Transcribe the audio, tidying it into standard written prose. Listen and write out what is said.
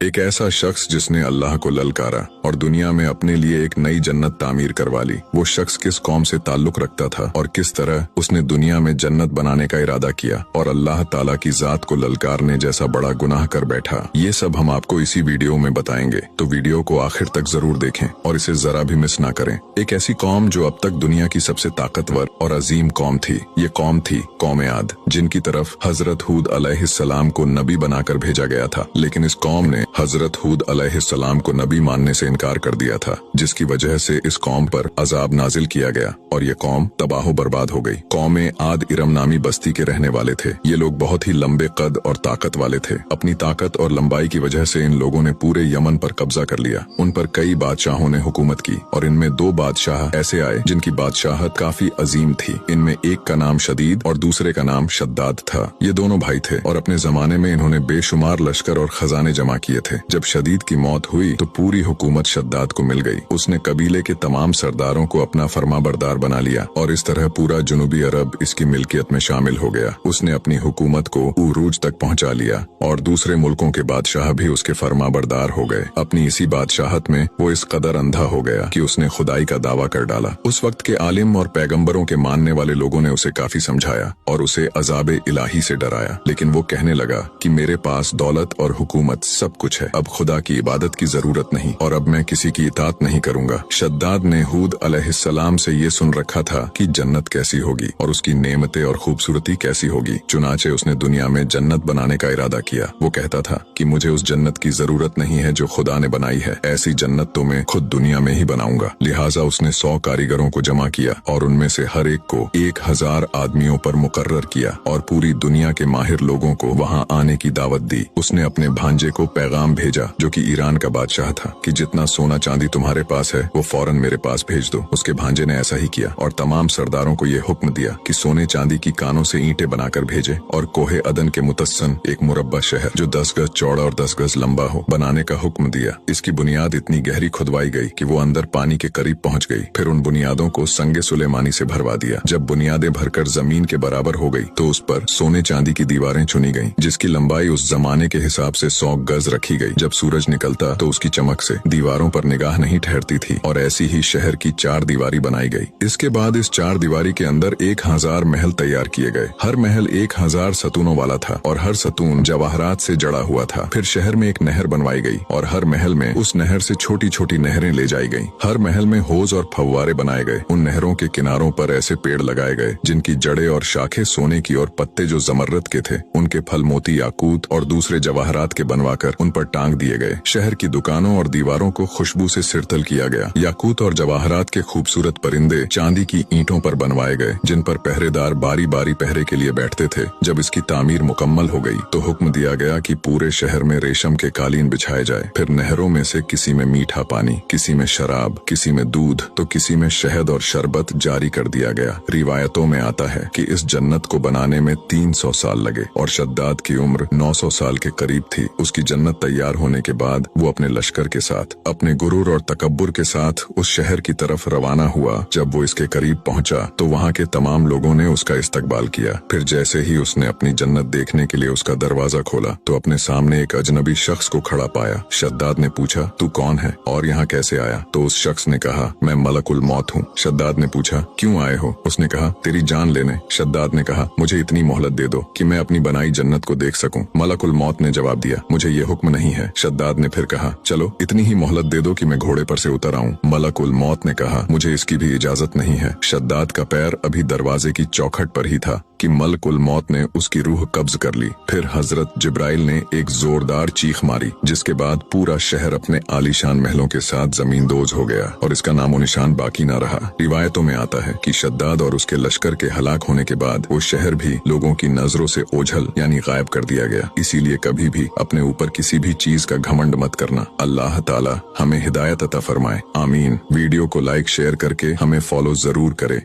एक ऐसा शख्स जिसने अल्लाह को ललकारा और दुनिया में अपने लिए एक नई जन्नत तामीर करवा ली। वो शख्स किस कौम से ताल्लुक रखता था और किस तरह उसने दुनिया में जन्नत बनाने का इरादा किया और अल्लाह ताला की जात को ललकारने जैसा बड़ा गुनाह कर बैठा, ये सब हम आपको इसी वीडियो में बताएंगे। तो वीडियो को आखिर तक जरूर देखें और इसे जरा भी मिस ना करें। एक ऐसी कौम जो अब तक दुनिया की सबसे ताकतवर और अजीम कौम थी, ये कौम थी कौम आद, जिनकी तरफ हजरत हूद अलैहिस्सलाम को नबी बनाकर भेजा गया था। लेकिन इस कौम ने हजरत हूद अलैहिस्सलाम को नबी मानने से इनकार कर दिया था, जिसकी वजह से इस कौम पर अजाब नाजिल किया गया और ये कौम तबाह बर्बाद हो गई। कौम आद इरम नामी बस्ती के रहने वाले थे। ये लोग बहुत ही लंबे कद और ताकत वाले थे। अपनी ताकत और लंबाई की वजह से इन लोगों ने पूरे यमन पर कब्जा कर लिया। उन पर कई बादशाहों ने हुकूमत की और इनमें दो बादशाह ऐसे आए जिनकी बादशाहत काफी अजीम थी। इनमें एक का नाम शदीद और दूसरे का नाम शद्दाद था। ये दोनों भाई थे और अपने जमाने में इन्होंने बेशुमार लश्कर और खजाने जमा किए थे। जब शदीद की मौत हुई तो पूरी हुकूमत शद्दाद को मिल गई। उसने कबीले के तमाम सरदारों को अपना फरमाबरदार बना लिया और इस तरह पूरा जुनूबी अरब इसकी मिल्कियत में शामिल हो गया। उसने अपनी हुकूमत को उरूज तक पहुंचा लिया और दूसरे मुल्कों के बादशाह भी उसके फरमाबरदार हो गए। अपनी इसी बादशाहत में वो इस कदर अंधा हो गया कि उसने खुदाई का दावा कर डाला। उस वक्त के आलिम और पैगंबरों के मानने वाले लोगों ने उसे काफी समझाया और उसे अजाब इलाही से डराया, लेकिन वो कहने लगा कि मेरे पास दौलत और हुकूमत सब कुछ है, अब खुदा की इबादत की जरूरत नहीं और अब मैं किसी की इताअत नहीं करूंगा। शद्दाद ने हूद अलैहिस्सलाम से ये सुन रखा था कि जन्नत कैसी होगी और उसकी नेमतें और खूबसूरती कैसी होगी। चुनाचे उसने दुनिया में जन्नत बनाने का इरादा किया। वो कहता था कि मुझे उस जन्नत की जरूरत नहीं है जो खुदा ने बनाई है, ऐसी जन्नत तो मैं खुद दुनिया में ही बनाऊंगा। लिहाजा उसने 100 कारीगरों को जमा किया और उनमें से हर एक को 1000 आदमियों पर मुकर्रर किया और पूरी दुनिया के माहिर लोगों को वहाँ आने की दावत दी। उसने अपने भांजे को पैगाम भेजा जो कि ईरान का बादशाह था कि जितना सोना चांदी तुम्हारे पास है वो फौरन मेरे पास भेज दो। उसके भांजे ने ऐसा ही किया और तमाम सरदारों को ये हुक्म दिया कि सोने चांदी की कानों से ईंटें बनाकर भेजे और कोहे अदन के मुतस्सन एक मुरब्बा शहर जो 10 गज चौड़ा और 10 गज लंबा हो बनाने का हुक्म दिया। इसकी बुनियाद इतनी गहरी खुदवाई गई कि वो अंदर पानी के करीब पहुंच गई। फिर उन बुनियादों को संगे सुलेमानी से भरवा दिया। जब बुनियादें भरकर जमीन के बराबर हो गई तो उस पर सोने चांदी की दीवारें चुनी गईं, जिसकी लंबाई उस जमाने के हिसाब से 100 गज रखी गई। जब सूरज निकलता तो उसकी चमक से दीवारों पर निगाह नहीं ठहरती थी और ऐसी ही शहर की 4 दीवारी बनाई गई। इसके बाद इस 4 दीवारी के अंदर 1000 महल तैयार किए गए। हर महल 1000 सतूनों वाला था और हर सतून जवाहरात से जड़ा हुआ था। फिर शहर में एक नहर बनवाई गई और हर महल में उस नहर से छोटी छोटी नहरें ले जाई गई। हर महल में हौज और फव्वारे बनाए गए। उन नहरों के किनारों पर ऐसे पेड़ लगाए गए जिनकी जड़ें और शाखें सोने की और पत्ते जो जमर्रत के थे उनके फल मोती याकूत और दूसरे जवाहरात के बनवाकर उन पर टांग दिए गए। शहर की दुकानों और दीवारों को खुशबू से सिरतल किया गया। याकूत और जवाहरात के खूबसूरत परिंदे चांदी की ईंटों पर बनवाए गए जिन पर पहरेदार बारी बारी पहरे के लिए बैठते थे। जब इसकी तामीर मुकम्मल हो गई तो हुक्म दिया गया कि पूरे शहर में रेशम के कालीन बिछाए जाए। फिर नहरों में से किसी में मीठा पानी, किसी में शराब, किसी में दूध तो किसी में शहद और शरबत जारी कर दिया गया। रिवायतों में आता है कि इस जन्नत को बनाने में 300 साल लगे और शद्दाद की उम्र 900 साल के करीब थी। उसकी जन्नत तैयार होने के बाद वो अपने लश्कर के साथ, अपने गुरूर और तकब्बुर के साथ उस शहर की तरफ रवाना हुआ। जब वो इसके करीब पहुंचा तो वहाँ के तमाम लोगों ने उसका इस्तकबाल किया। फिर जैसे ही उसने अपनी जन्नत देखने के लिए उसका दरवाजा खोला तो अपने सामने एक अजनबी शख्स को खड़ा पाया। शद्दाद ने पूछा, तू कौन है और यहाँ कैसे आया? तो उस शख्स ने कहा, मैं मलकुल मौत हूँ। शद्दाद ने पूछा, क्यों आए हो? उसने कहा, तेरी जान लेने। शद्दाद ने कहा, मुझे इतनी मोहलत दे दो कि मैं अपनी बनाई जन्नत को देख सकूं। मलकुल मौत ने जवाब दिया, मुझे ये हुक्म नहीं है। शद्दाद ने फिर कहा, चलो इतनी ही मोहलत दे दो कि मैं घोड़े पर से उतर आऊं। मलकुल मौत ने कहा, मुझे इसकी भी इजाजत नहीं है। शद्दाद का पैर अभी दरवाजे की चौखट पर ही था कि मलकुल मौत ने उसकी रूह कब्ज कर ली। फिर हजरत जिब्राइल ने एक जोरदार चीख मारी जिसके बाद पूरा शहर अपने आलीशान महलों के साथ जमींदोज हो गया और इसका नामो निशान बाकी न रहा। रिवायतों में आता है कि शद्दाद और उसके लश्कर के हलाक होने के बाद वो शहर भी लोगों की नजरों से ओझल यानी गायब कर दिया गया। इसीलिए कभी भी अपने ऊपर किसी भी चीज का घमंड मत करना। अल्लाह ताला हमें हिदायत अता फरमाए, आमीन। वीडियो को लाइक शेयर करके हमें फॉलो जरूर करें।